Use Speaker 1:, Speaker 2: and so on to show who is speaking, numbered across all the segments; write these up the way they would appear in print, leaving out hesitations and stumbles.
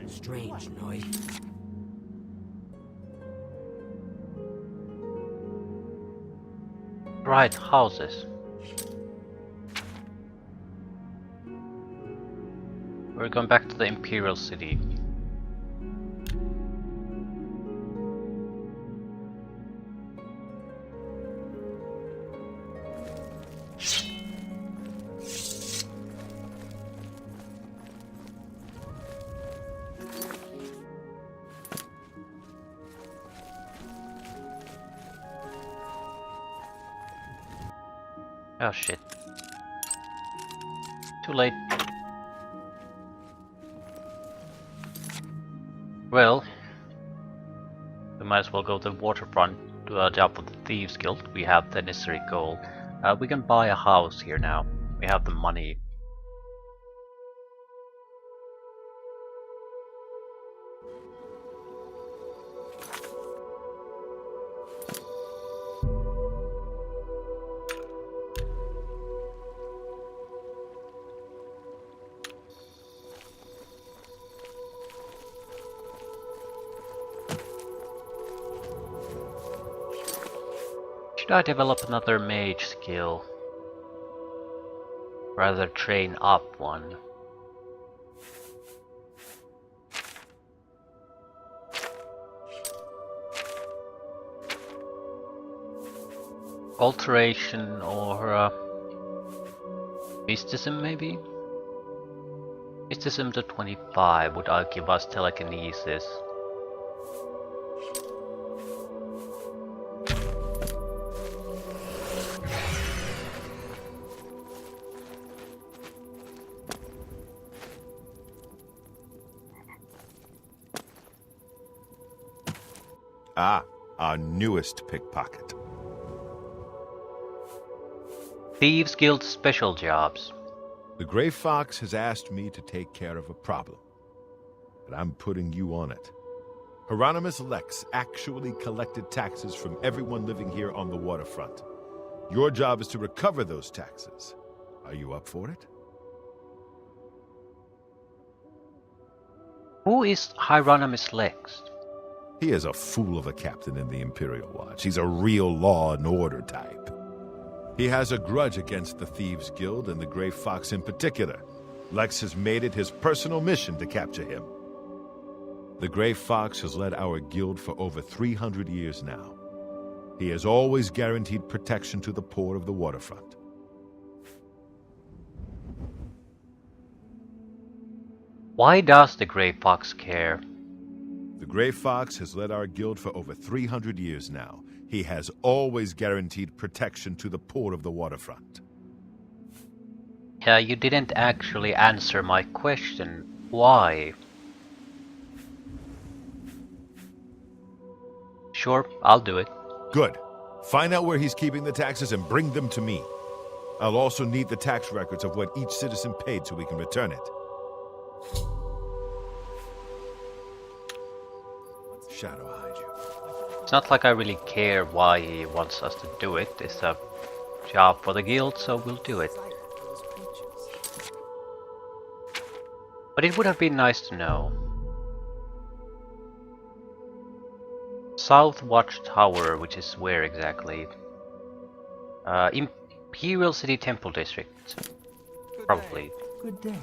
Speaker 1: Strange noise.
Speaker 2: Right, houses. We're going back to the imperial city. Oh shit. Too late. Well, we might as well go to the waterfront to a job with the Thieves Guild. We have the necessary gold. We can buy a house here now. We have the money. Should I develop another mage skill? Rather train up one. Alteration or mysticism maybe? Mysticism to 25 would give us telekinesis.
Speaker 3: Ah, our newest pickpocket.
Speaker 2: Thieves Guild special jobs.
Speaker 3: The Grey Fox has asked me to take care of a problem, but I'm putting you on it. Hieronymus Lex actually collected taxes from everyone living here on the waterfront. Your job is to recover those taxes. Are you up for it?
Speaker 2: Who is Hieronymus Lex?
Speaker 3: He is a fool of a captain in the Imperial Watch. He's a real law and order type. He has a grudge against the Thieves Guild and the Grey Fox in particular. Lex has made it his personal mission to capture him. The Grey Fox has led our guild for over 300 years now. He has always guaranteed protection to the poor of the waterfront.
Speaker 2: Why does the Grey Fox care?
Speaker 3: The Grey Fox has led our guild for over 300 years now. He has always guaranteed protection to the poor of the waterfront.
Speaker 2: Yeah, you didn't actually answer my question. Why? Sure, I'll do it.
Speaker 3: Good. Find out where he's keeping the taxes and bring them to me. I'll also need the tax records of what each citizen paid so we can return it. Shadow hide you.
Speaker 2: It's not like I really care why he wants us to do it. It's a job for the guild, so we'll do it. But it would have been nice to know. South Watchtower, which is where exactly? Imperial City Temple District. Probably.
Speaker 1: Good day.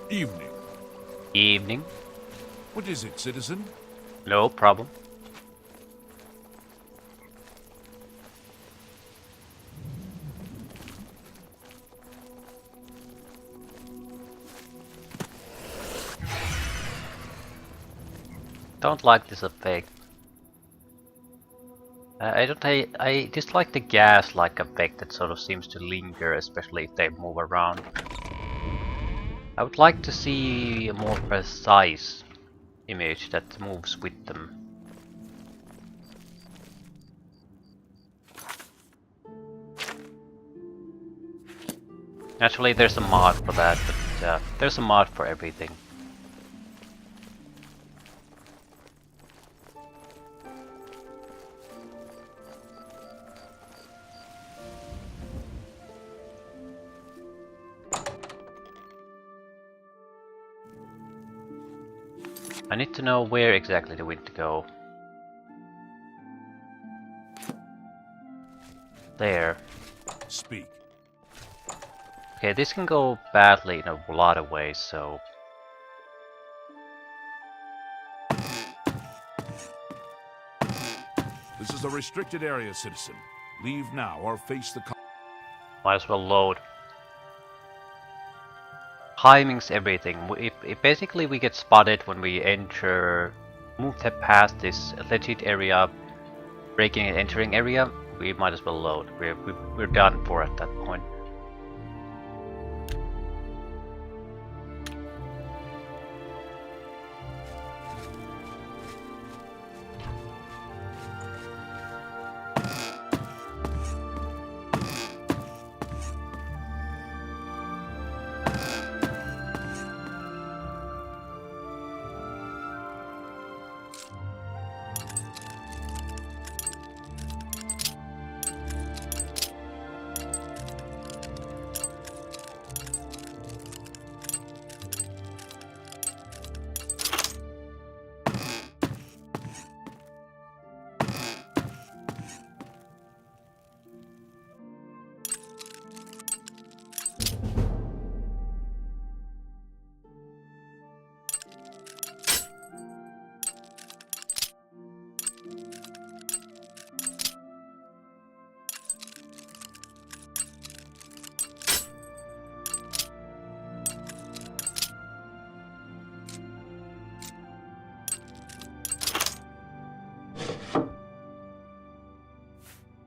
Speaker 4: Evening.
Speaker 2: Evening.
Speaker 4: What is it, citizen?
Speaker 2: No problem. Don't like this effect. I dislike the gas-like effect that sort of seems to linger, especially if they move around. I would like to see a more precise image that moves with them. Naturally there's a mod for that, but there's a mod for everything. I need to know where exactly do we need to go. There.
Speaker 4: Speak.
Speaker 2: Okay, this can go badly in a lot of ways, so...
Speaker 4: This is a restricted area, citizen. Leave now or face the...
Speaker 2: Might as well load. Timing's everything. If basically we get spotted when we enter, move past this legit area, breaking and entering area, we might as well load. We're done for at that point.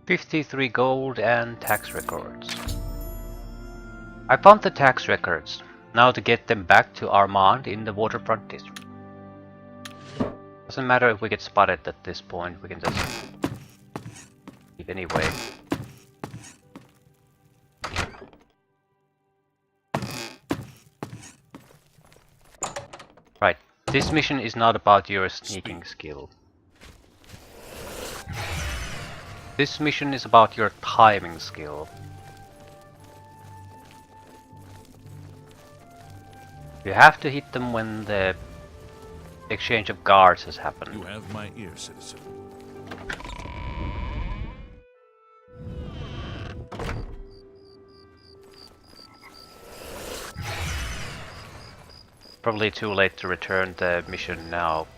Speaker 2: $53 gold and tax records. I found the tax records. Now to get them back to Armand in the waterfront district. Doesn't matter if we get spotted at this point, we can just leave anyway. Right, this mission is not about your sneaking skill. This mission is about your timing skill. You have to hit them when the exchange of guards has happened.
Speaker 4: You have my ear, citizen.
Speaker 2: Probably too late to return the mission now.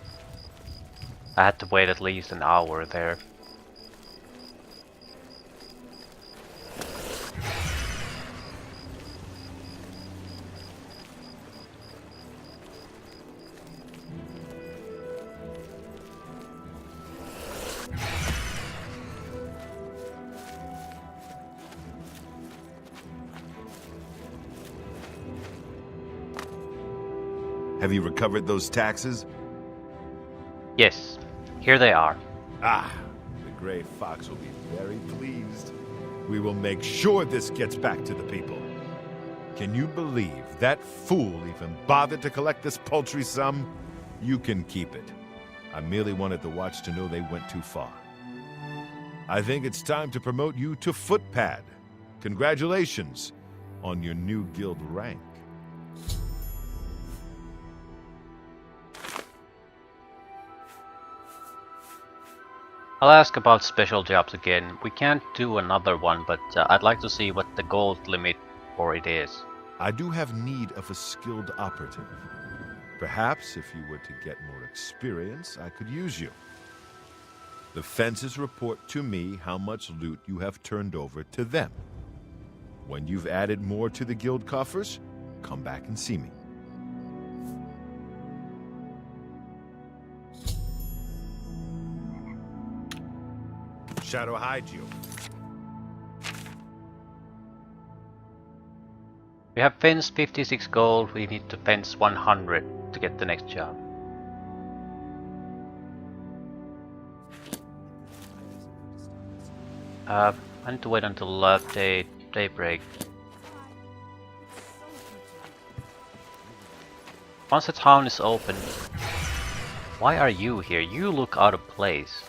Speaker 2: I had to wait at least an hour there.
Speaker 3: Have you recovered those taxes?
Speaker 2: Yes, here they are.
Speaker 3: Ah, the Grey Fox will be very pleased. We will make sure this gets back to the people. Can you believe that fool even bothered to collect this paltry sum? You can keep it. I merely wanted the watch to know they went too far. I think it's time to promote you to footpad. Congratulations on your new guild rank.
Speaker 2: I'll ask about special jobs again. We can't do another one, but I'd like to see what the gold limit for it is.
Speaker 3: I do have need of a skilled operative. Perhaps if you were to get more experience, I could use you. The fences report to me how much loot you have turned over to them. When you've added more to the guild coffers, come back and see me. Shadow hide you.
Speaker 2: We have fence 56 gold, we need to fence 100 to get the next job. I need to wait until daybreak. Once the town is open... Why are you here? You look out of place.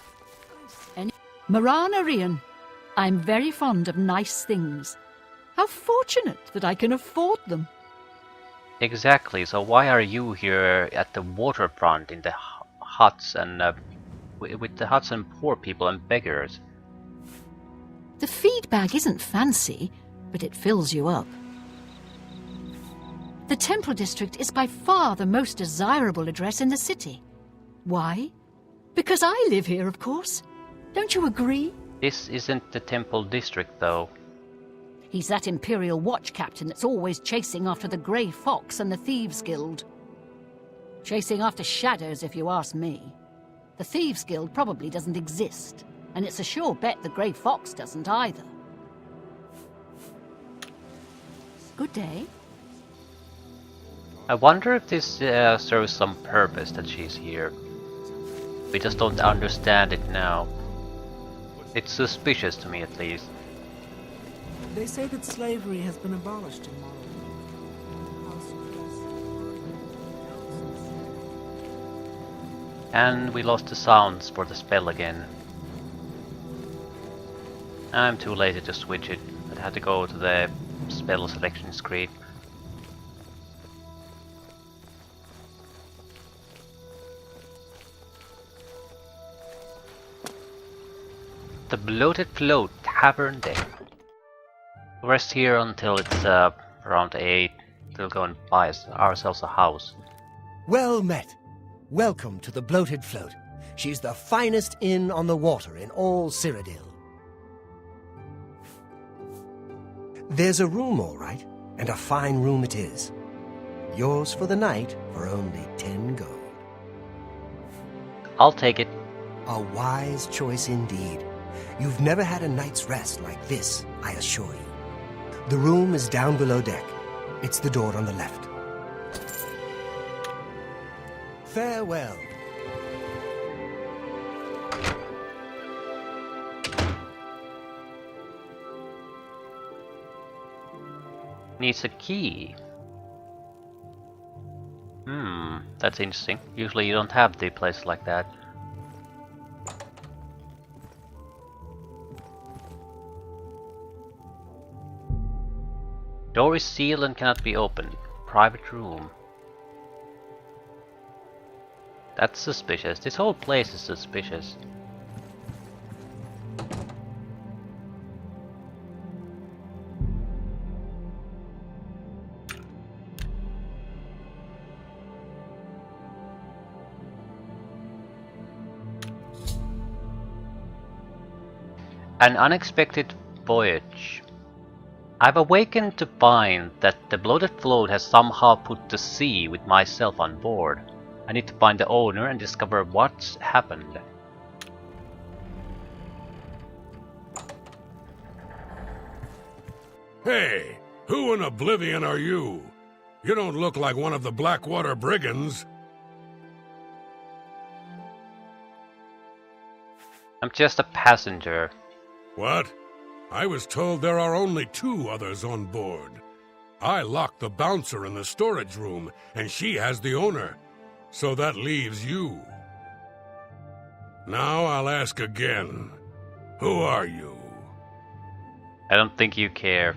Speaker 1: Marana Rian, I'm very fond of nice things. How fortunate that I can afford them.
Speaker 2: Exactly, so why are you here at the waterfront in the huts and with the huts and poor people and beggars?
Speaker 1: The feed bag isn't fancy, but it fills you up. The Temple District is by far the most desirable address in the city. Why? Because I live here, of course. Don't you agree?
Speaker 2: This isn't the Temple District, though.
Speaker 1: He's that Imperial Watch captain that's always chasing after the Grey Fox and the Thieves Guild. Chasing after shadows, if you ask me. The Thieves Guild probably doesn't exist, and it's a sure bet the Grey Fox doesn't either. Good day.
Speaker 2: I wonder if this serves some purpose that she's here. We just don't understand it now. It's suspicious to me, at least.
Speaker 5: They say that slavery has been abolished in Morrowind.
Speaker 2: And we lost the sounds for the spell again. I'm too lazy to switch it. I had to go to the spell selection screen. The Bloated Float Tavern Deck. Rest here until it's around 8. We'll go and buy ourselves a house.
Speaker 6: Well met. Welcome to the Bloated Float. She's the finest inn on the water in all Cyrodiil. There's a room, all right, and a fine room it is. Yours for the night for only 10 gold.
Speaker 2: I'll take it.
Speaker 6: A wise choice indeed. You've never had a night's rest like this, I assure you. The room is down below deck. It's the door on the left. Farewell.
Speaker 2: Needs a key. That's interesting. Usually you don't have the place like that. Door is sealed and cannot be opened. Private room. That's suspicious. This whole place is suspicious. An unexpected voyage. I've awakened to find that the Bloated Float has somehow put to sea with myself on board. I need to find the owner and discover what's happened.
Speaker 4: Hey, who in Oblivion are you? You don't look like one of the Blackwater brigands.
Speaker 2: I'm just a passenger.
Speaker 4: What? I was told there are only 2 others on board. I locked the bouncer in the storage room, and she has the owner. So that leaves you. Now I'll ask again. Who are you?
Speaker 2: I don't think you care.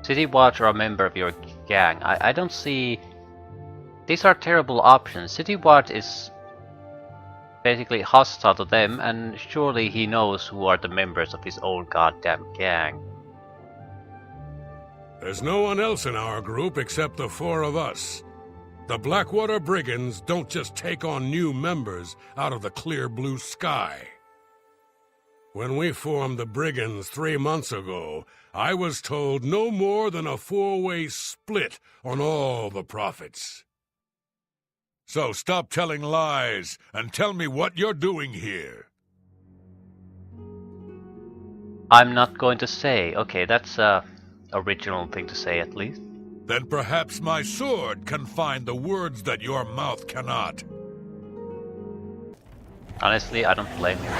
Speaker 2: City Watch or a member of your gang. I don't see... These are terrible options. City Watch is basically hostile to them, and surely he knows who are the members of his own goddamn gang.
Speaker 4: There's no one else in our group except the 4 of us. The Blackwater brigands don't just take on new members out of the clear blue sky. When we formed the brigands 3 months ago, I was told no more than a 4-way split on all the profits. So stop telling lies and tell me what you're doing here.
Speaker 2: I'm not going to say. Okay, that's a original thing to say at least.
Speaker 4: Then perhaps my sword can find the words that your mouth cannot.
Speaker 2: Honestly, I don't blame you.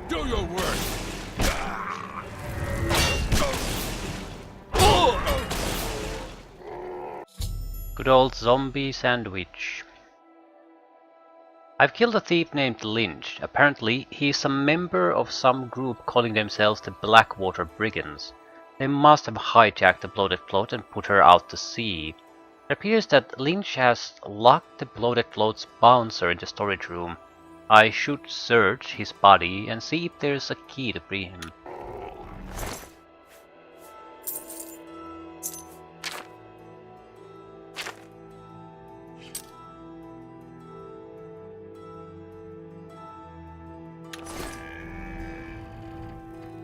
Speaker 4: Do your work!
Speaker 2: Good old zombie sandwich. I've killed a thief named Lynch. Apparently, he's a member of some group calling themselves the Blackwater Brigands. They must have hijacked the bloated float and put her out to sea. It appears that Lynch has locked the bloated float's bouncer in the storage room. I should search his body and see if there's a key to free him.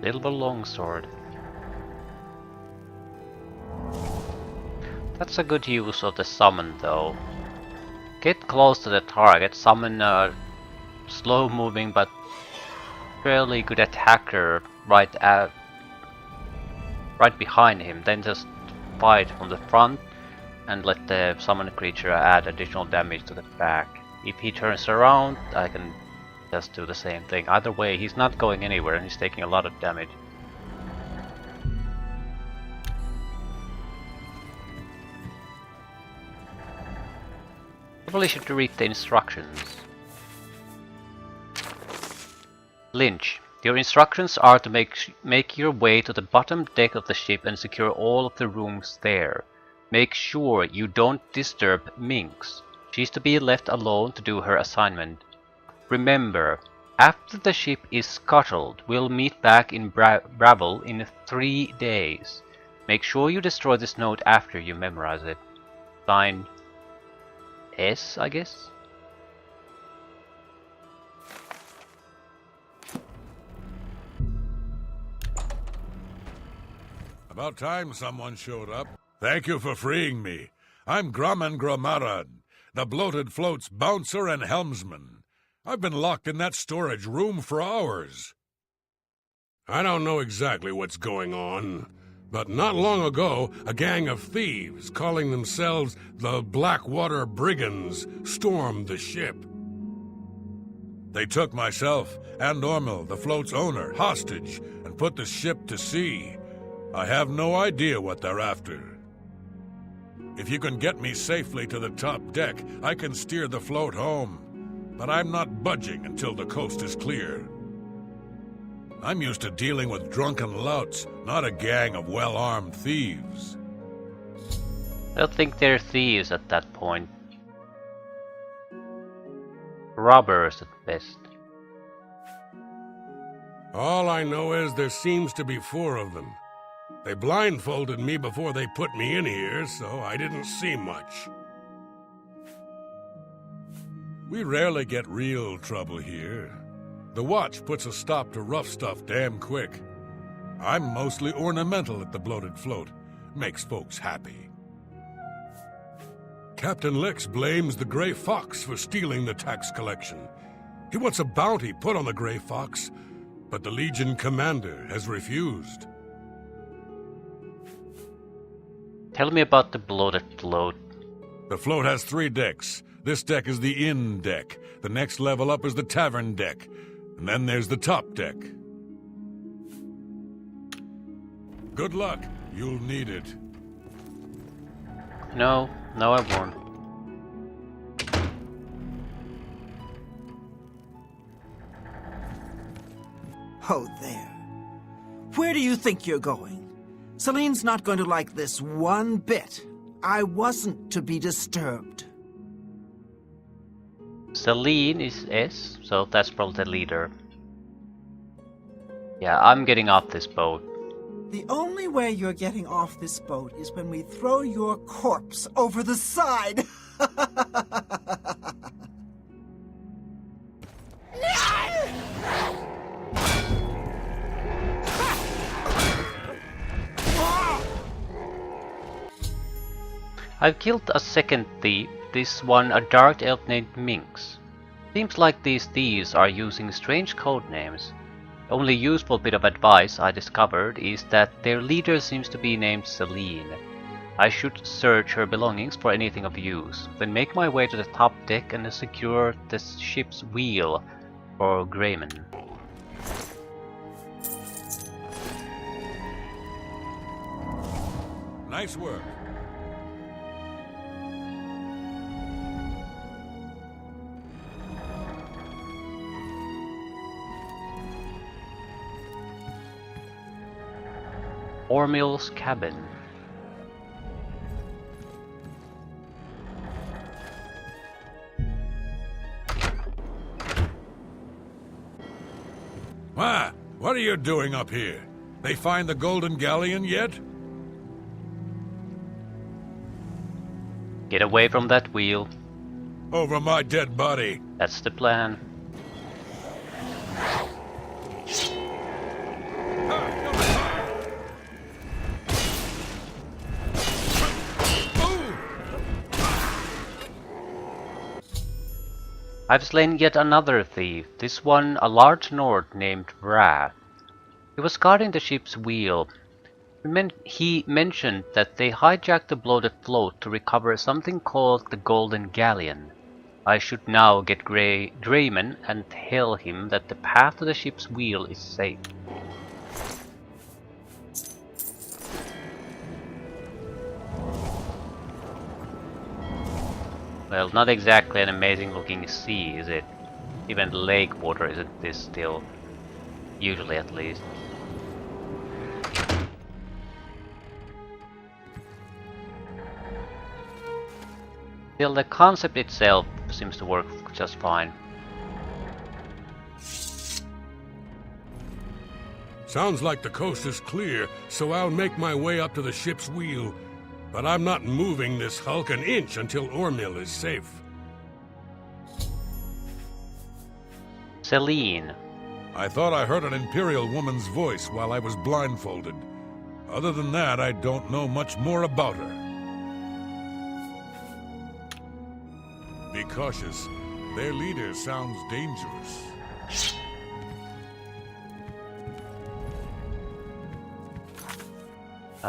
Speaker 2: Silver longsword. That's a good use of the summon though. Get close to the target, summon a slow moving but fairly good attacker right behind him, then just fight from the front and let the summoned creature add additional damage to the back. If he turns around, I can just do the same thing. Either way, he's not going anywhere and he's taking a lot of damage. Probably should read the instructions. Lynch, your instructions are to make your way to the bottom deck of the ship and secure all of the rooms there. Make sure you don't disturb Minx. She's to be left alone to do her assignment. Remember, after the ship is scuttled, we'll meet back in Brabble in 3 days. Make sure you destroy this note after you memorize it. Signed, S, I guess?
Speaker 4: About time someone showed up. Thank you for freeing me. I'm Grumman Gromaran, the bloated float's bouncer and helmsman. I've been locked in that storage room for hours. I don't know exactly what's going on, but not long ago, a gang of thieves calling themselves the Blackwater Brigands stormed the ship. They took myself and Ormel, the float's owner, hostage and put the ship to sea. I have no idea what they're after. If you can get me safely to the top deck, I can steer the float home. But I'm not budging until the coast is clear. I'm used to dealing with drunken louts, not a gang of well-armed thieves.
Speaker 2: I don't think they're thieves at that point. Robbers at best.
Speaker 4: All I know is there seems to be 4 of them. They blindfolded me before they put me in here, so I didn't see much. We rarely get real trouble here. The watch puts a stop to rough stuff damn quick. I'm mostly ornamental at the bloated float. Makes folks happy. Captain Lix blames the Grey Fox for stealing the tax collection. He wants a bounty put on the Grey Fox, but the Legion commander has refused.
Speaker 2: Tell me about the bloated float.
Speaker 4: The float has 3 decks. This deck is the inn deck. The next level up is the tavern deck. And then there's the top deck. Good luck. You'll need it.
Speaker 2: No, I won't.
Speaker 5: Oh, there. Where do you think you're going? Celine's not going to like this one bit. I wasn't to be disturbed.
Speaker 2: Celine is S, so that's probably the leader. Yeah, I'm getting off this boat.
Speaker 5: The only way you're getting off this boat is when we throw your corpse over the side.
Speaker 2: I've killed a second thief, this one a dark elf named Minx. Seems like these thieves are using strange code names. The only useful bit of advice I discovered is that their leader seems to be named Celine. I should search her belongings for anything of use, then make my way to the top deck and secure the ship's wheel for Grayman.
Speaker 4: Nice work.
Speaker 2: Ormil's cabin.
Speaker 4: Ah, what are you doing up here? They find the Golden Galleon yet?
Speaker 2: Get away from that wheel.
Speaker 4: Over my dead body.
Speaker 2: That's the plan. I've slain yet another thief, this one a large Nord named Wrath. He was guarding the ship's wheel. He mentioned that they hijacked the bloated float to recover something called the Golden Galleon. I should now get Drayman and tell him that the path to the ship's wheel is safe. Well, not exactly an amazing looking sea, is it? Even lake water isn't this still. Usually at least. Still, the concept itself seems to work just fine.
Speaker 4: Sounds like the coast is clear, so I'll make my way up to the ship's wheel. But I'm not moving this hulk an inch until Ormil is safe.
Speaker 2: Celine.
Speaker 4: I thought I heard an Imperial woman's voice while I was blindfolded. Other than that, I don't know much more about her. Be cautious. Their leader sounds dangerous.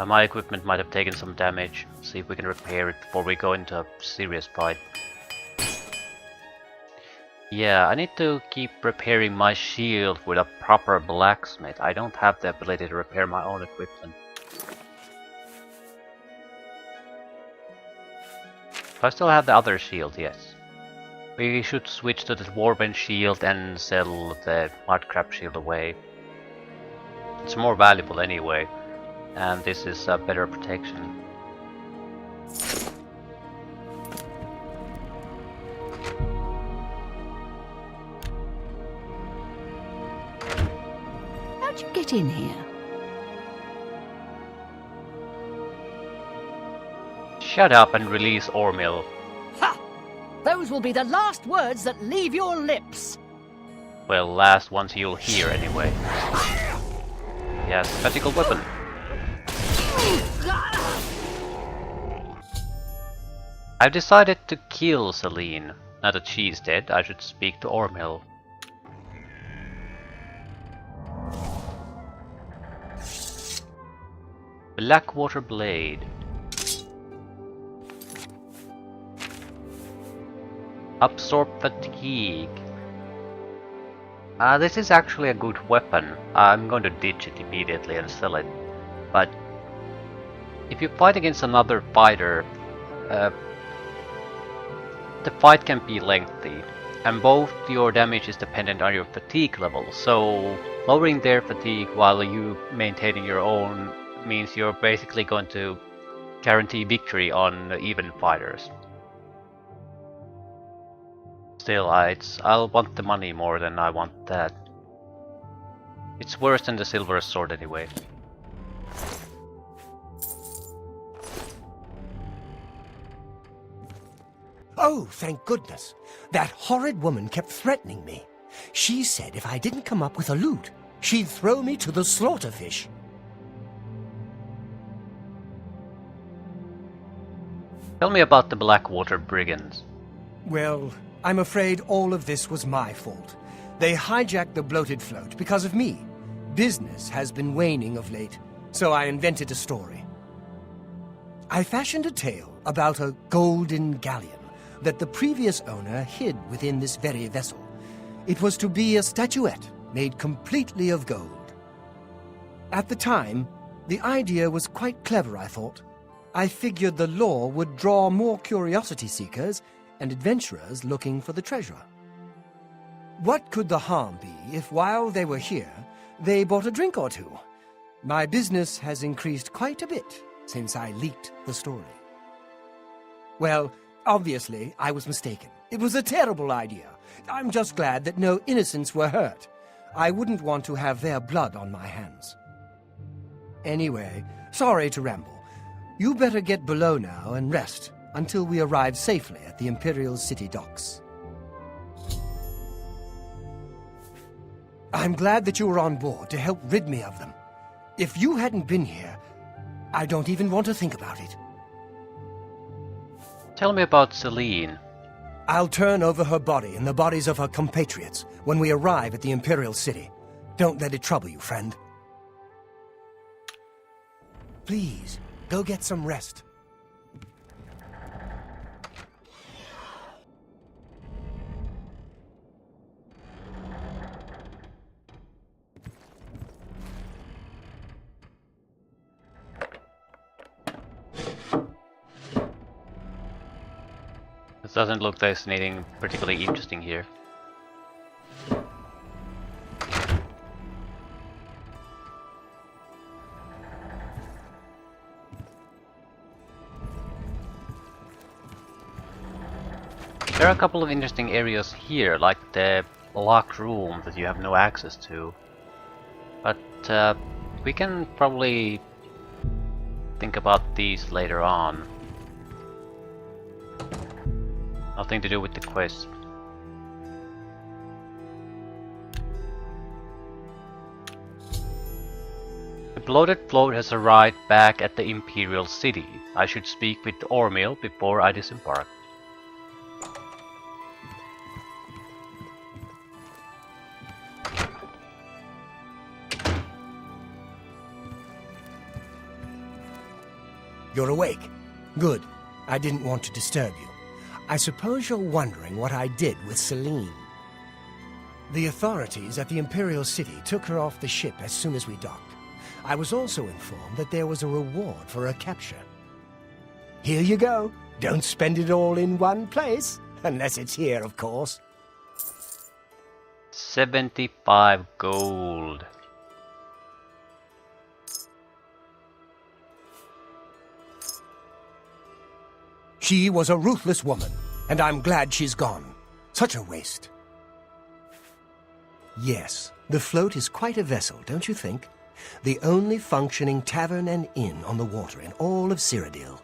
Speaker 2: My equipment might have taken some damage. See if we can repair it before we go into a serious fight. Yeah, I need to keep repairing my shield with a proper blacksmith. I don't have the ability to repair my own equipment. I still have the other shield, yes. We should switch to the Dwarven shield and sell the Mudcrab shield away. It's more valuable anyway. And this is a better protection.
Speaker 1: How'd you get in here?
Speaker 2: Shut up and release Ormil.
Speaker 1: Ha! Those will be the last words that leave your lips.
Speaker 2: Well, last ones you'll hear anyway. Yes, magical weapon. I've decided to kill Celine. Now that she's dead, I should speak to Ormil. Blackwater Blade. Absorb Fatigue. This is actually a good weapon. I'm going to ditch it immediately and sell it. But if you fight against another fighter, the fight can be lengthy, and both your damage is dependent on your fatigue level, so lowering their fatigue while you maintaining your own means you're basically going to guarantee victory on even fighters. Still, I'll want the money more than I want that. It's worse than the silver sword anyway.
Speaker 6: Oh, thank goodness. That horrid woman kept threatening me. She said if I didn't come up with a loot, she'd throw me to the slaughterfish.
Speaker 2: Tell me about the Blackwater Brigands.
Speaker 6: Well, I'm afraid all of this was my fault. They hijacked the bloated float because of me. Business has been waning of late, so I invented a story. I fashioned a tale about a golden galleon that the previous owner hid within this very vessel. It was to be a statuette made completely of gold. At the time, the idea was quite clever, I thought. I figured the lore would draw more curiosity seekers and adventurers looking for the treasure. What could the harm be if while they were here, they bought a drink or two? My business has increased quite a bit since I leaked the story. Well, obviously, I was mistaken. It was a terrible idea. I'm just glad that no innocents were hurt. I wouldn't want to have their blood on my hands. Anyway, sorry to ramble. You better get below now and rest until we arrive safely at the Imperial City docks. I'm glad that you were on board to help rid me of them. If you hadn't been here, I don't even want to think about it.
Speaker 2: Tell me about Celine.
Speaker 6: I'll turn over her body and the bodies of her compatriots when we arrive at the Imperial City. Don't let it trouble you, friend. Please, go get some rest.
Speaker 2: This doesn't look there's anything particularly interesting here. There are a couple of interesting areas here, like the locked room that you have no access to. But we can probably think about these later on. Nothing to do with the quest. The bloated float has arrived back at the Imperial City. I should speak with Ormil before I disembark.
Speaker 6: You're awake. Good. I didn't want to disturb you. I suppose you're wondering what I did with Celine. The authorities at the Imperial City took her off the ship as soon as we docked. I was also informed that there was a reward for her capture. Here you go. Don't spend it all in one place. Unless it's here, of course.
Speaker 2: 75 gold.
Speaker 6: She was a ruthless woman, and I'm glad she's gone. Such a waste. Yes, the float is quite a vessel, don't you think? The only functioning tavern and inn on the water in all of Cyrodiil.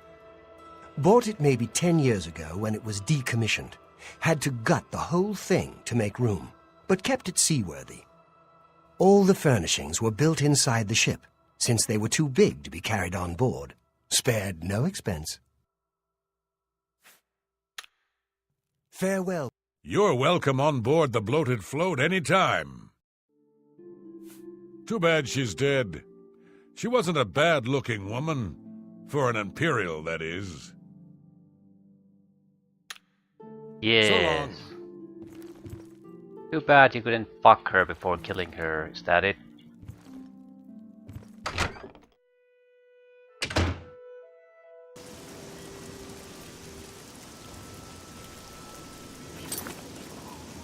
Speaker 6: Bought it maybe 10 years ago when it was decommissioned. Had to gut the whole thing to make room, but kept it seaworthy. All the furnishings were built inside the ship, since they were too big to be carried on board. Spared no expense. Farewell.
Speaker 4: You're welcome on board the bloated float any time. Too bad she's dead. She wasn't a bad-looking woman. For an Imperial, that is.
Speaker 2: Yes. Too bad you couldn't fuck her before killing her. Is that it?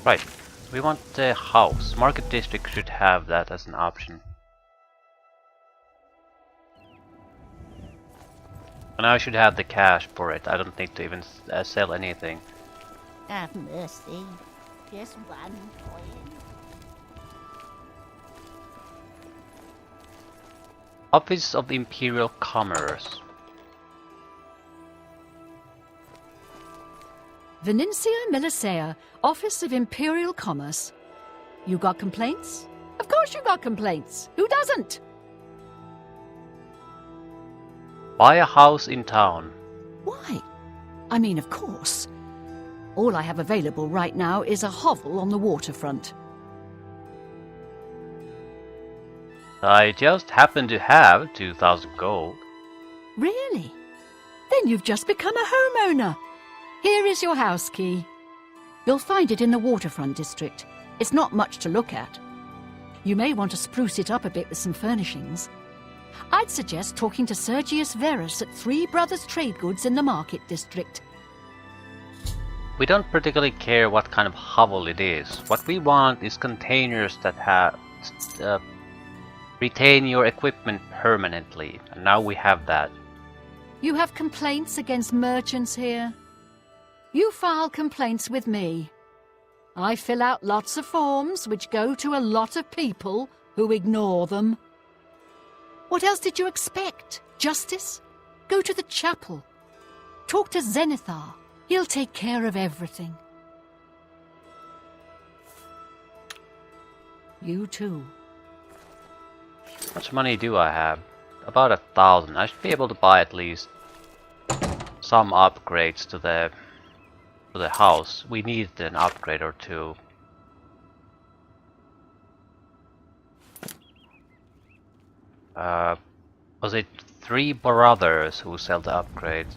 Speaker 2: Right, we want the house. Market District should have that as an option. And I should have the cash for it. I don't need to even sell anything.
Speaker 1: Have mercy. Just one coin.
Speaker 2: Office of Imperial Commerce.
Speaker 1: Venencia Melisea, Office of Imperial Commerce. You got complaints? Of course you got complaints. Who doesn't?
Speaker 2: Buy a house in town.
Speaker 1: Why? I mean, of course. All I have available right now is a hovel on the waterfront.
Speaker 2: I just happen to have 2,000 gold.
Speaker 1: Really? Then you've just become a homeowner. Here is your house key. You'll find it in the waterfront district. It's not much to look at. You may want to spruce it up a bit with some furnishings. I'd suggest talking to Sergius Verus at Three Brothers Trade Goods in the market district.
Speaker 2: We don't particularly care what kind of hovel it is. What we want is containers that have Retain your equipment permanently, and now we have that.
Speaker 1: You have complaints against merchants here? You file complaints with me. I fill out lots of forms which go to a lot of people who ignore them. What else did you expect? Justice? Go to the chapel. Talk to Zenithar. He'll take care of everything. You too.
Speaker 2: How much money do I have? About 1,000. I should be able to buy at least some upgrades to the house. We need an upgrade or two. Was it 3 brothers who sell the upgrades?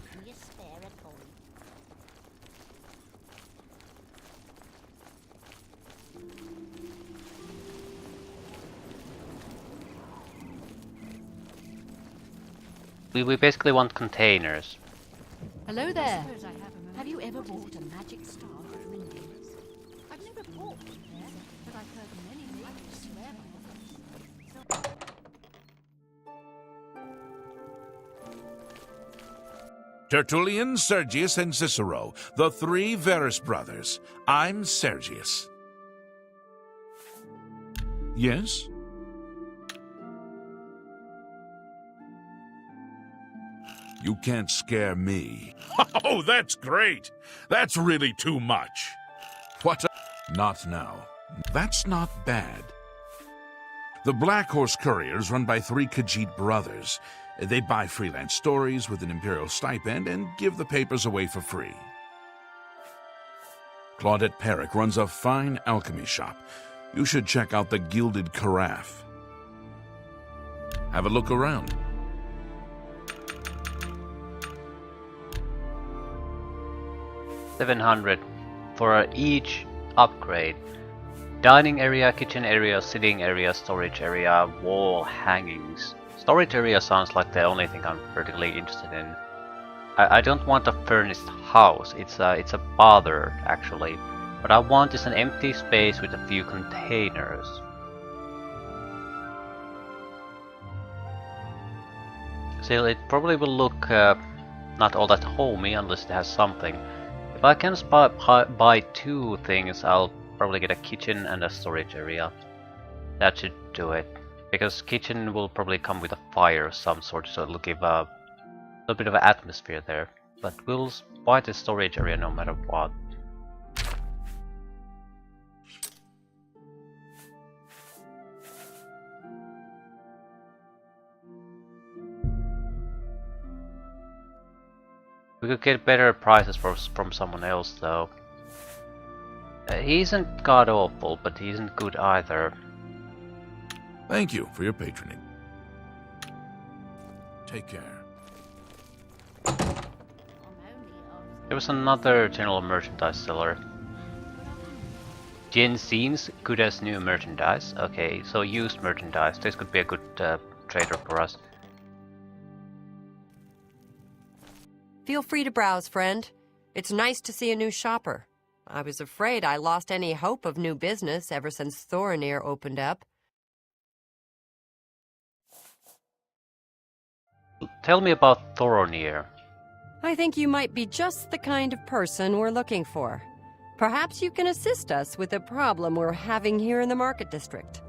Speaker 2: We basically want containers.
Speaker 1: Hello there. Have you ever bought a magic star of Rindians? I've never bought one there, but I've heard many names swear by them.
Speaker 7: Tertullian, Sergius, and Cicero, the 3 Verus brothers. I'm Sergius. Yes? You can't scare me.
Speaker 4: Oh, that's great! That's really too much.
Speaker 7: What? Not now. That's not bad. The Black Horse Couriers, run by 3 Khajiit brothers. They buy freelance stories with an imperial stipend and give the papers away for free. Claudette Perrick runs a fine alchemy shop. You should check out the Gilded Carafe. Have a look around.
Speaker 2: $700 for each upgrade. Dining area, kitchen area, sitting area, storage area, wall hangings. Storage area sounds like the only thing I'm particularly interested in. I don't want a furnished house. It's a bother actually. What I want is an empty space with a few containers. Still, it probably will look not all that homey unless it has something. If I can buy 2 things, I'll probably get a kitchen and a storage area. That should do it. Because kitchen will probably come with a fire of some sort, so it'll give a little bit of an atmosphere there. But we'll buy the storage area no matter what. We could get better prices from someone else though. He isn't god awful, but he isn't good either.
Speaker 7: Thank you for your patronage. Take care.
Speaker 2: There was another general merchandise seller. Jensen's good as new merchandise. Okay, so used merchandise. This could be a good trader for us.
Speaker 8: Feel free to browse, friend. It's nice to see a new shopper. I was afraid I lost any hope of new business ever since Thorinir opened up.
Speaker 2: Tell me about Thorinir.
Speaker 8: I think you might be just the kind of person we're looking for. Perhaps you can assist us with a problem we're having here in the Market District.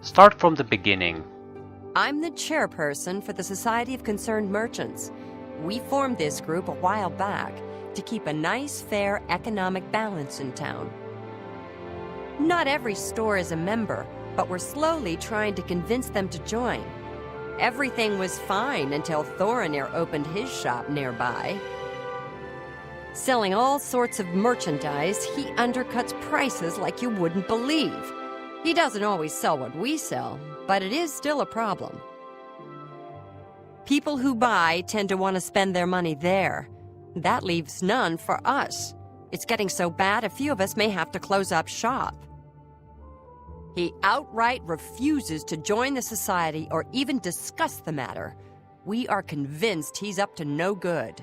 Speaker 2: Start from the beginning.
Speaker 8: I'm the chairperson for the Society of Concerned Merchants. We formed this group a while back to keep a nice, fair economic balance in town. Not every store is a member, but we're slowly trying to convince them to join. Everything was fine until Thorinir opened his shop nearby. Selling all sorts of merchandise, he undercuts prices like you wouldn't believe. He doesn't always sell what we sell, but it is still a problem. People who buy tend to want to spend their money there. That leaves none for us. It's getting so bad a few of us may have to close up shop. He outright refuses to join the society or even discuss the matter. We are convinced he's up to no good.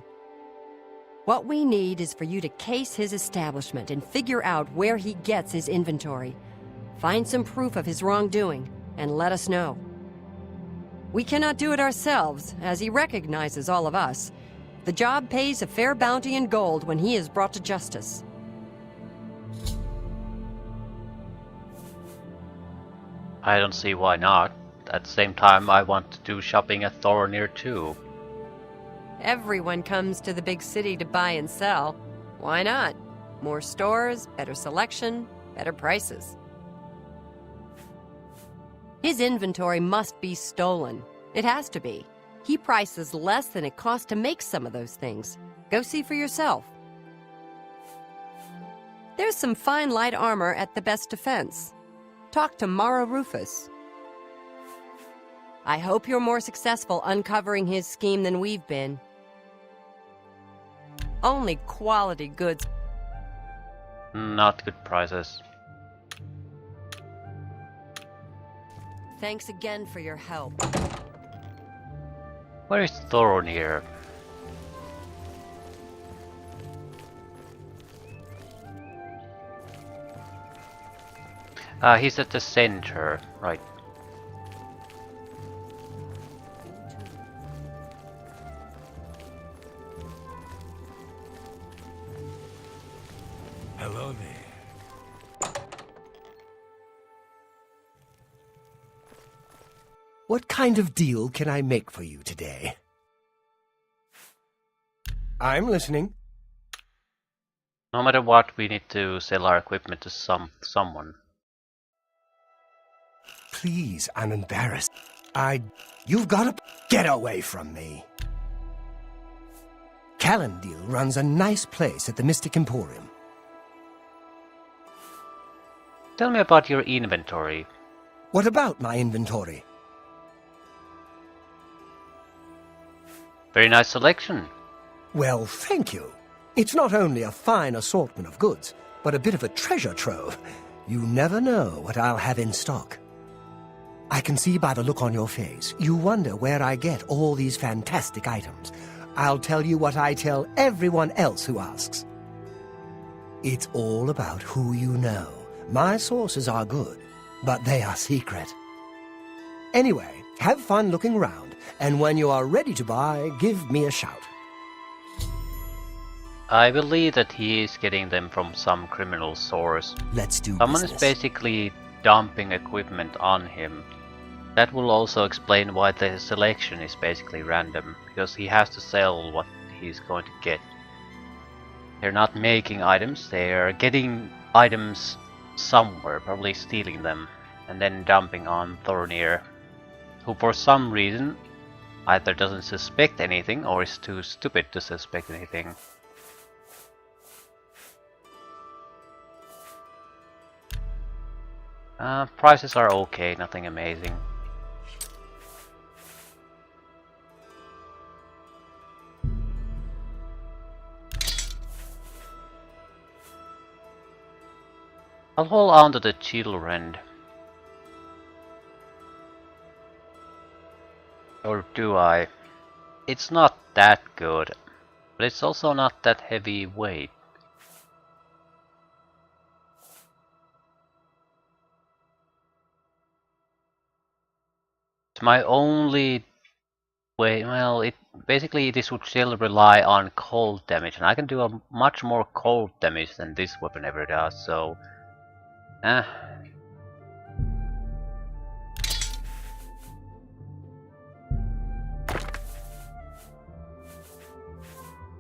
Speaker 8: What we need is for you to case his establishment and figure out where he gets his inventory. Find some proof of his wrongdoing, and let us know. We cannot do it ourselves, as he recognizes all of us. The job pays a fair bounty in gold when he is brought to justice.
Speaker 2: I don't see why not. At the same time, I want to do shopping at Thoronir too.
Speaker 8: Everyone comes to the big city to buy and sell. Why not? More stores, better selection, better prices. His inventory must be stolen. It has to be. He prices less than it costs to make some of those things. Go see for yourself. There's some fine light armor at the best defense. Talk to Mara Rufus. I hope you're more successful uncovering his scheme than we've been. Only quality goods.
Speaker 2: Not good prices.
Speaker 8: Thanks again for your help.
Speaker 2: Where is Thoronir? He's at the center, right.
Speaker 4: Hello there.
Speaker 6: What kind of deal can I make for you today? I'm listening.
Speaker 2: No matter what, we need to sell our equipment to someone.
Speaker 6: Please, I'm embarrassed. You've got to get away from me. Calendil runs a nice place at the Mystic Emporium.
Speaker 2: Tell me about your inventory.
Speaker 6: What about my inventory?
Speaker 2: Very nice selection.
Speaker 6: Well, thank you. It's not only a fine assortment of goods, but a bit of a treasure trove. You never know what I'll have in stock. I can see by the look on your face, you wonder where I get all these fantastic items. I'll tell you what I tell everyone else who asks. It's all about who you know. My sources are good, but they are secret. Anyway, have fun looking round, and when you are ready to buy, give me a shout.
Speaker 2: I believe that he is getting them from some criminal source.
Speaker 6: Let's do
Speaker 2: Someone
Speaker 6: business.
Speaker 2: is basically dumping equipment on him. That will also explain why the selection is basically random, because he has to sell what he's going to get. They're not making items, they're getting items somewhere, probably stealing them, and then dumping on Thoronir, who for some reason either doesn't suspect anything or is too stupid to suspect anything. Prices are okay, nothing amazing. I'll hold on to the children. Or do I? It's not that good, but it's also not that heavy weight. It's my only way. Well, this would still rely on cold damage, and I can do a much more cold damage than this weapon ever does. So,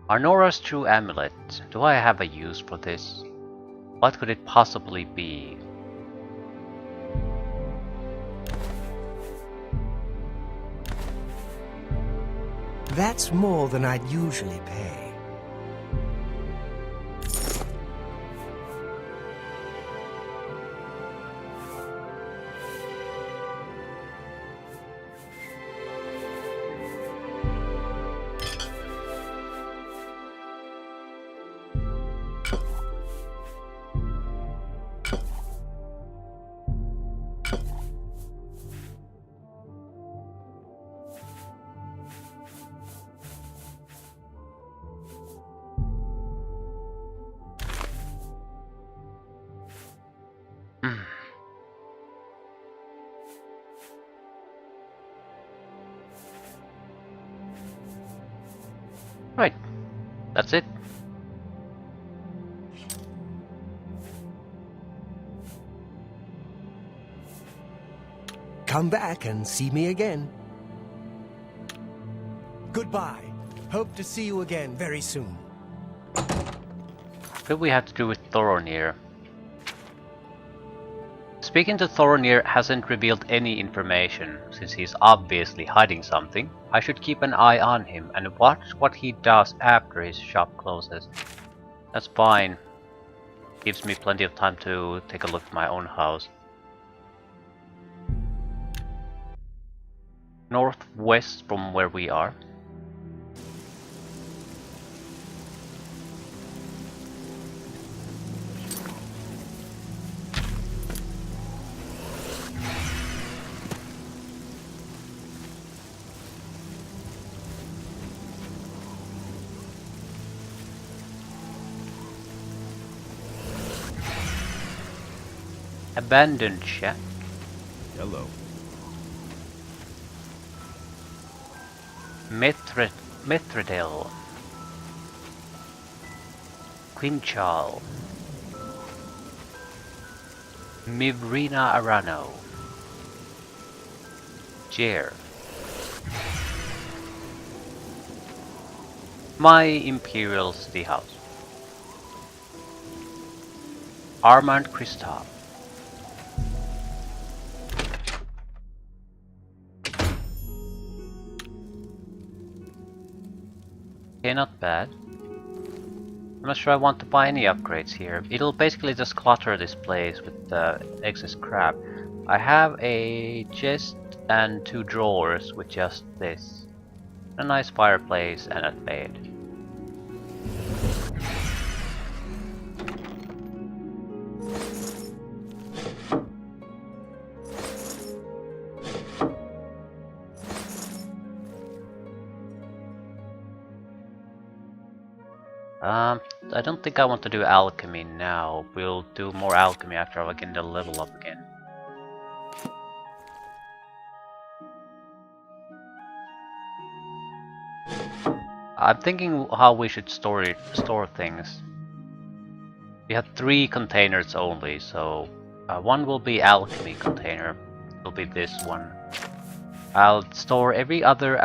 Speaker 2: Arnora's True Amulet. Do I have a use for this? What could it possibly be?
Speaker 6: That's more than I'd usually pay.
Speaker 2: Right, that's it.
Speaker 6: Come back and see me again. Goodbye. Hope to see you again very soon.
Speaker 2: What do we have to do with Thoronir? Speaking to Thoronir hasn't revealed any information, since he's obviously hiding something. I should keep an eye on him and watch what he does after his shop closes. That's fine. Gives me plenty of time to take a look at my own house. Northwest from where we are. Abandoned shack.
Speaker 3: Hello.
Speaker 2: Mithridel. Quinchal. Mivrina Arano. Jer. My Imperial City House. Armand Kristoff. Okay, not bad. I'm not sure I want to buy any upgrades here. It'll basically just clutter this place with excess crap. I have a chest and 2 drawers with just this. A nice fireplace and a bed. I don't think I want to do alchemy now. We'll do more alchemy after I get the level up again. I'm thinking how we should store things. We have 3 containers only, so one will be alchemy container. It'll be this one. I'll store every other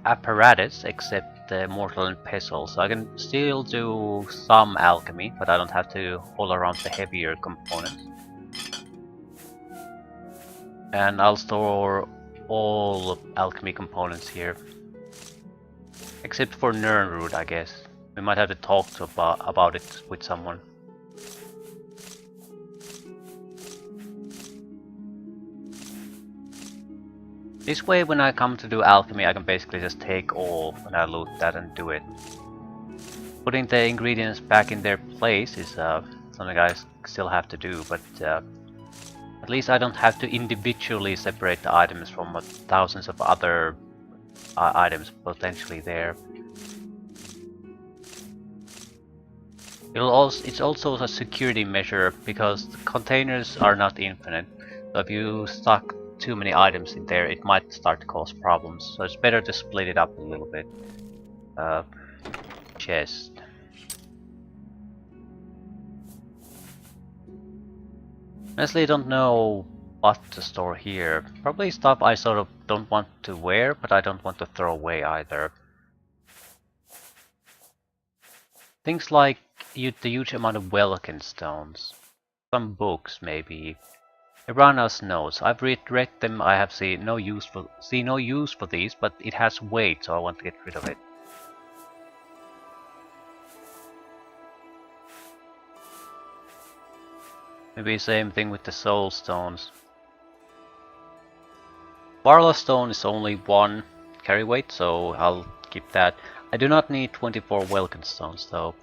Speaker 2: apparatus except the mortal and pestle, so I can still do some alchemy, but I don't have to haul around the heavier components. And I'll store all alchemy components here. Except for Nernroot, I guess. We might have to talk about it with someone. This way, when I come to do alchemy, I can basically just take all when I loot that and do it. Putting the ingredients back in their place is something I still have to do, but at least I don't have to individually separate the items from thousands of other items potentially there. It's also a security measure because the containers are not infinite. So if you stock too many items in there, it might start to cause problems. So it's better to split it up a little bit. Chest. Honestly, I don't know what to store here. Probably stuff I sort of don't want to wear, but I don't want to throw away either. Things like the huge amount of Welkin stones. Some books, maybe. Irana's notes. I've read them. I have seen no use for these, but it has weight, so I want to get rid of it. Maybe same thing with the soul stones. Varla stone is only 1 carry weight, so I'll keep that. I do not need 24 Welkin stones though.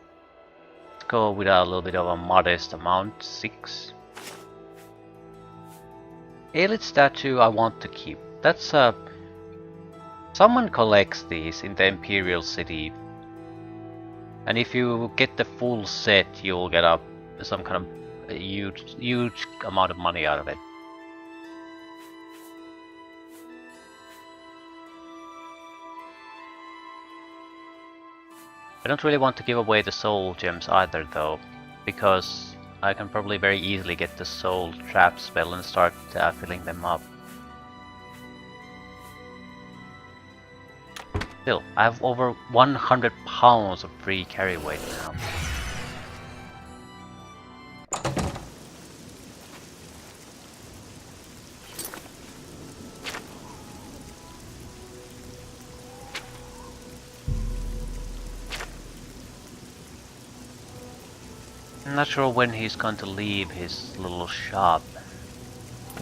Speaker 2: Let's go with a little bit of a modest amount, 6. Aelid statue I want to keep. That's someone collects these in the Imperial City. And if you get the full set, you'll get some kind of huge amount of money out of it. I don't really want to give away the soul gems either though, because I can probably very easily get the soul trap spell and start filling them up. Still, I have over 100 pounds of free carry weight now. I'm not sure when he's going to leave his little shop.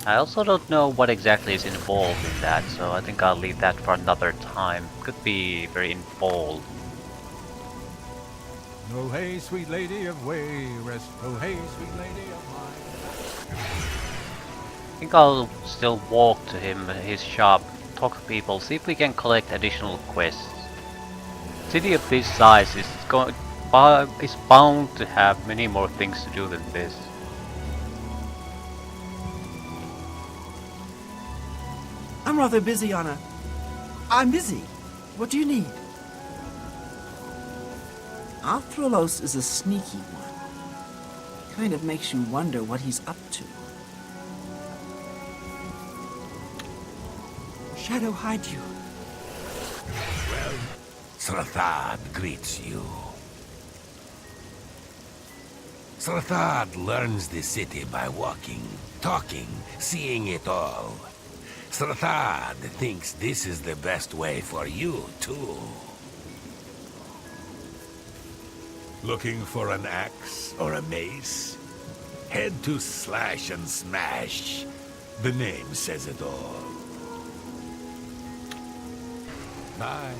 Speaker 2: I also don't know what exactly is involved in that, so I think I'll leave that for another time. Could be very involved.
Speaker 9: Oh hey, sweet lady of Wayrest, oh hey, sweet lady of mine.
Speaker 2: I think I'll still walk to his shop, talk to people, see if we can collect additional quests. City of this size is bound to have many more things to do than this.
Speaker 5: I'm rather busy on a... I'm busy. What do you need? Arthrolos is a sneaky one. Kind of makes you wonder what he's up to. Shadow, hide you.
Speaker 10: Well, Srathad greets you. Srathad learns the city by walking, talking, seeing it all. Srathad thinks this is the best way for you, too. Looking for an axe or a mace? Head to Slash and Smash. The name says it all. Bye.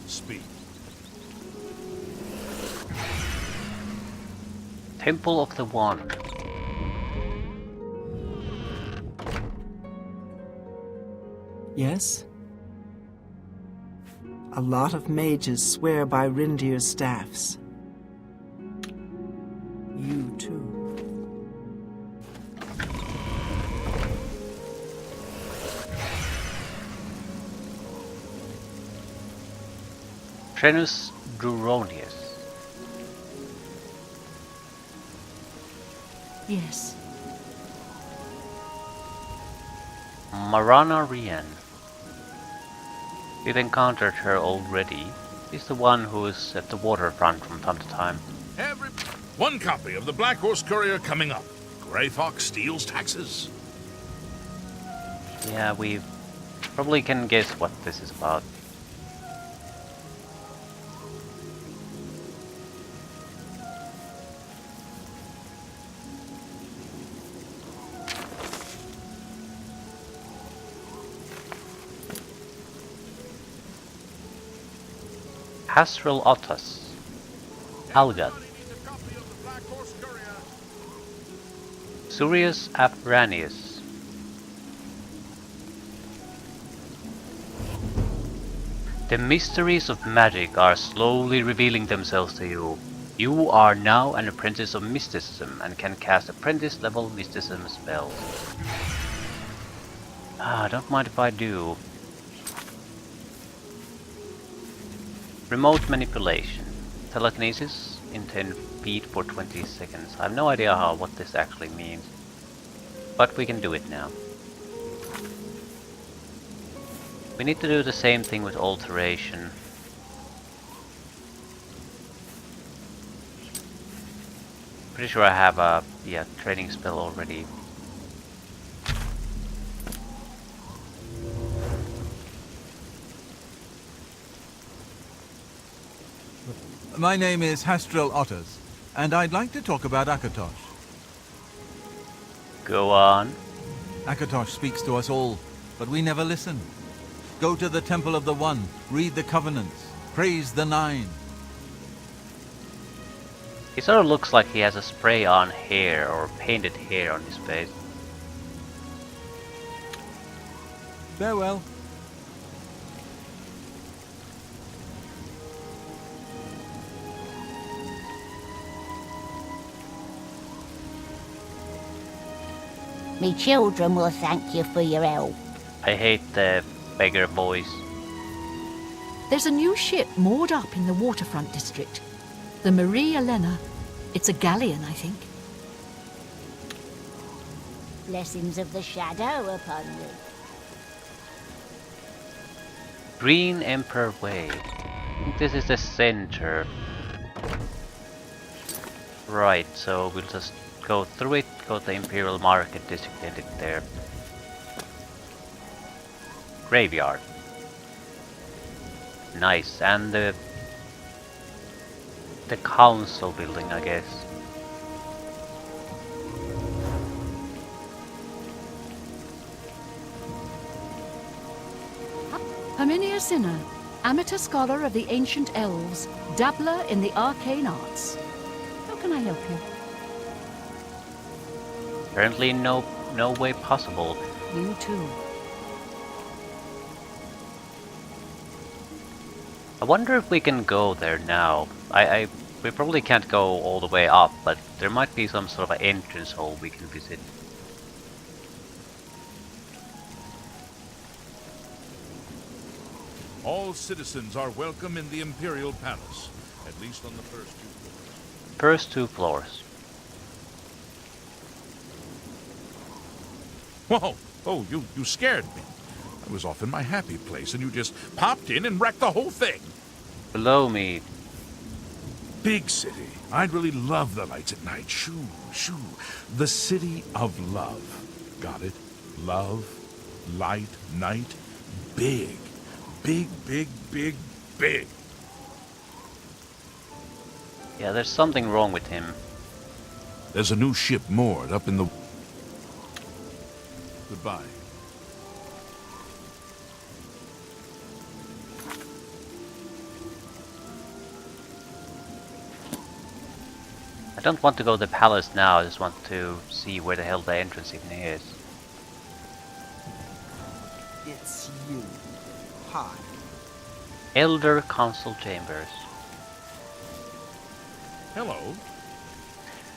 Speaker 3: Speak.
Speaker 2: Temple of the Wand.
Speaker 5: Yes? A lot of mages swear by Rindir's staffs. You too.
Speaker 2: Trenus Duronius.
Speaker 1: Yes.
Speaker 2: Marana Rian. We've encountered her already. She's the one who is at the waterfront from time to time.
Speaker 7: One copy of the Black Horse Courier coming up. Grey Fox steals taxes.
Speaker 2: Yeah, we probably can guess what this is about. Hasril Otas. Algad. Surius Afranius. The mysteries of magic are slowly revealing themselves to you. You are now an apprentice of mysticism and can cast apprentice level mysticism spells. Don't mind if I do. Remote manipulation. Telekinesis in 10 feet for 20 seconds. I have no idea what this actually means. But we can do it now. We need to do the same thing with alteration. Pretty sure I have a training spell already.
Speaker 9: My name is Hastrel Otters, and I'd like to talk about Akatosh.
Speaker 2: Go on.
Speaker 9: Akatosh speaks to us all, but we never listen. Go to the Temple of the One, read the Covenants, praise the Nine.
Speaker 2: He sort of looks like he has a spray-on hair or painted hair on his face.
Speaker 9: Farewell.
Speaker 11: Me children will thank you for your help.
Speaker 2: I hate the beggar voice.
Speaker 1: There's a new ship moored up in the waterfront district. The Marie Elena. It's a galleon, I think.
Speaker 11: Blessings of the shadow upon you.
Speaker 2: Green Emperor Way. I think this is the center. Right, so we'll just go through it, go to the Imperial Market District, end it there. Graveyard. Nice, and the council building, I guess.
Speaker 1: Herminia Sinner, amateur scholar of the ancient elves, dabbler in the arcane arts. How can I help you?
Speaker 2: Apparently no way possible.
Speaker 1: You too.
Speaker 2: I wonder if we can go there now. We probably can't go all the way up, but there might be some sort of an entrance hole we can visit.
Speaker 7: All citizens are welcome in the Imperial Palace, at least on the first 2 floors.
Speaker 2: First 2 floors.
Speaker 7: Whoa! Oh, you scared me. I was off in my happy place, and you just popped in and wrecked the whole thing.
Speaker 2: Below me.
Speaker 7: Big city. I'd really love the lights at night. Shoo, shoo. The city of love. Got it? Love, light, night. Big. Big, big, big, big.
Speaker 2: Yeah, there's something wrong with him.
Speaker 7: There's a new ship moored up in the... Goodbye.
Speaker 2: I don't want to go to the palace now, I just want to see where the hell the entrance even is.
Speaker 5: It's you. Hi.
Speaker 2: Elder Council Chambers.
Speaker 7: Hello.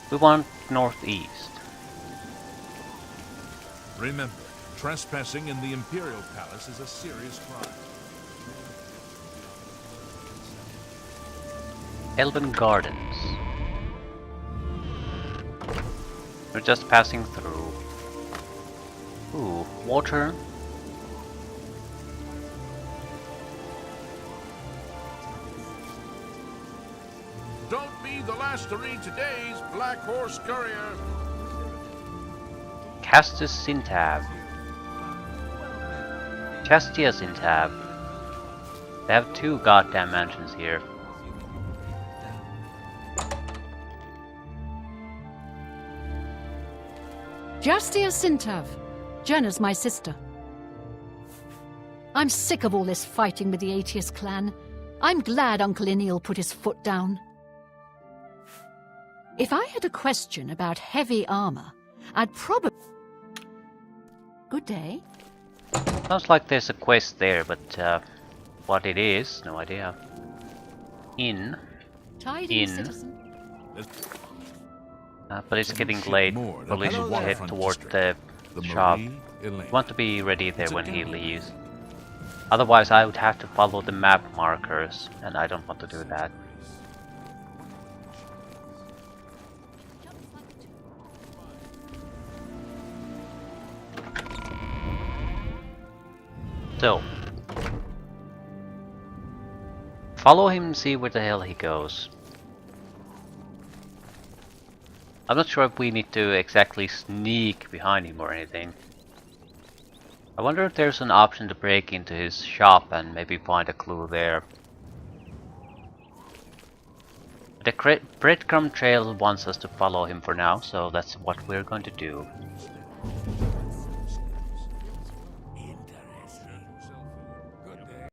Speaker 2: We want northeast.
Speaker 7: Remember, trespassing in the Imperial Palace is a serious crime.
Speaker 2: Elven Gardens. We're just passing through. Ooh, water.
Speaker 7: Don't be the last to read today's Black Horse Courier.
Speaker 2: Castus Sintab. Chastia Sintab. They have 2 goddamn mansions here.
Speaker 1: Jastia Sintav. Jenna's my sister. I'm sick of all this fighting with the Aetius clan. I'm glad Uncle Ineal put his foot down. If I had a question about heavy armor, I'd probably... Good day.
Speaker 2: Sounds like there's a quest there, but what it is, no idea.
Speaker 1: Tidings, citizen.
Speaker 2: But it's getting late. Probably should head toward the shop. Want to be ready there when he leaves. Otherwise I would have to follow the map markers, and I don't want to do that. So, follow him and see where the hell he goes. I'm not sure if we need to exactly sneak behind him or anything. I wonder if there's an option to break into his shop and maybe find a clue there. The breadcrumb trail wants us to follow him for now, so that's what we're going to do.